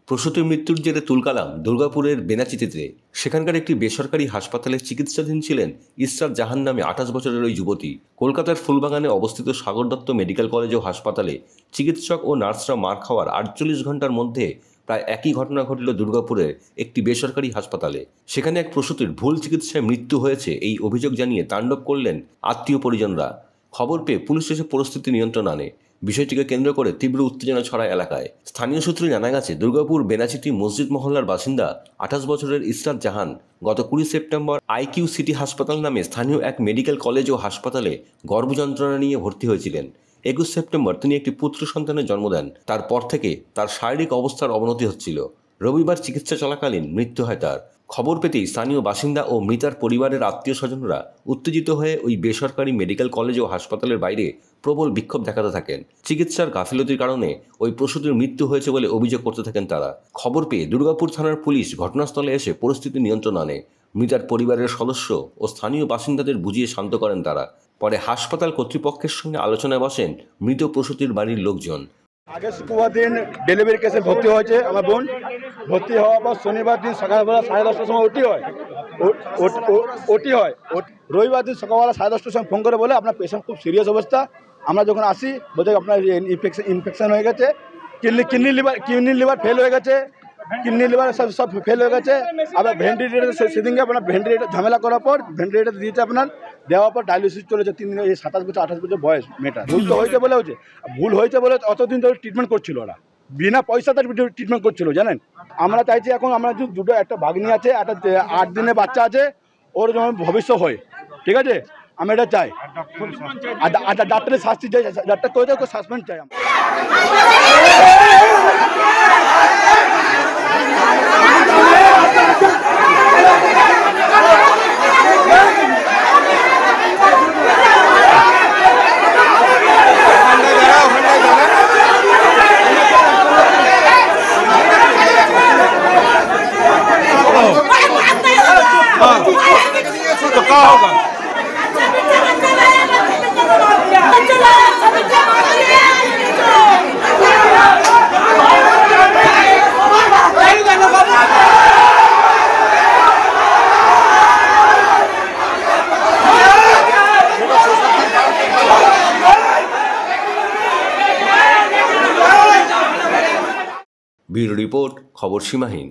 প্রসূতির মৃত্যুর জেরে তুলকালাম দুর্গাপুরের বেনাচিতিতে। সেখানকার একটি বেসরকারি হাসপাতালে চিকিৎসাধীন ছিলেন ইসরাত জাহান নামে 28 বছরের ওই যুবতী। কলকাতার ফুলবাগানে অবস্থিত সাগর দত্ত মেডিকেল কলেজ ও হাসপাতালে চিকিৎসক ও নার্সরা মার খাওয়ার 48 ঘন্টার মধ্যে প্রায় একই ঘটনা ঘটল দুর্গাপুরের একটি বেসরকারি হাসপাতালে। সেখানে এক প্রসূতির ভুল চিকিৎসায় মৃত্যু হয়েছে এই অভিযোগ জানিয়ে তাণ্ডব করলেন আত্মীয় পরিজনরা। খবর পেয়ে পুলিশ এসে পরিস্থিতি নিয়ন্ত্রণ আনে। বিষয়টিকে কেন্দ্র করে তীব্র উত্তেজনা ছড়ায় এলাকায়। স্থানীয় সূত্রে জানা গেছে, দুর্গাপুর বেনাচিটি মসজিদ মহল্লার বাসিন্দা 28 বছরের ইসরাত জাহান গত 20 সেপ্টেম্বর আইকিউ সিটি হাসপাতাল নামে স্থানীয় এক মেডিকেল কলেজ ও হাসপাতালে গর্ভযন্ত্রণা নিয়ে ভর্তি হয়েছিলেন। 21 সেপ্টেম্বর তিনি একটি পুত্র সন্তানের জন্ম দেন। তারপর থেকে তার শারীরিক অবস্থার অবনতি হচ্ছিল। রবিবার চিকিৎসা চলাকালীন মৃত্যু হয় তার। খবর পেতেই স্থানীয় বাসিন্দা ও মৃতার পরিবারের আত্মীয় স্বজনরা উত্তেজিত হয়ে ওই বেসরকারি মেডিকেল কলেজ ও হাসপাতালের বাইরে প্রবল বিক্ষোভ দেখাতে থাকেন। চিকিৎসার গাফিলতির কারণে ওই প্রসূতির মৃত্যু হয়েছে বলে অভিযোগ করতে থাকেন তারা। খবর পেয়ে দুর্গাপুর থানার পুলিশ ঘটনাস্থলে এসে পরিস্থিতি নিয়ন্ত্রণ আনে। মৃতার পরিবারের সদস্য ও স্থানীয় বাসিন্দাদের বুঝিয়ে শান্ত করেন তারা। পরে হাসপাতাল কর্তৃপক্ষের সঙ্গে আলোচনায় বসেন মৃত প্রসূতির বাড়ির লোকজন। আগে শুক্রবার দিন ডেলিভারি কেসে ভর্তি হয়েছে আমার বোন। ভর্তি হওয়ার পর শনিবার দিন সকালবেলা 10:30টার সময় ওটি হয়। রবিবার দিন সকালবেলা 10:30টার সময় ফোন করে বলে আপনার পেশেন্ট খুব সিরিয়াস অবস্থা। আমরা যখন আসি বলতে আপনার ইনফেকশন হয়ে গেছে, কিডনি লিভার ফেল হয়ে গেছে, কিডনি লিভার সব ফেল হয়ে গেছে। আবার ভেন্টিলেটার সেদিনকে আপনার ভেন্টিলেটার ঝামেলা করার পর ভেন্টিলেটার দিয়েছে আপনার, দেওয়ার পর ডায়ালিসিস চলেছে 3 দিন। এই 27 বছর 28 বছর বয়স মেয়েটা। ভুল তো হয়েছে বলে ভুল হয়েছে বলে অতদিন ধরে ট্রিটমেন্ট করছিল ওরা, বিনা পয়সাতে ট্রিটমেন্ট করছিল জানেন। আমরা চাইছি এখন আমরা দুটো একটা ভাগ্নি আছে, একটা 8 দিনের বাচ্চা আছে, ওর যেমন ভবিষ্যৎ হয়, ঠিক আছে আমি এটা চাই। আর ডাক্তারের শাস্তি চাই, ডাক্তার করে ওকে সাসপেন্ড চাই। तो क्या होगा? ব্যুরো রিপোর্ট, খবর সীমাহীন।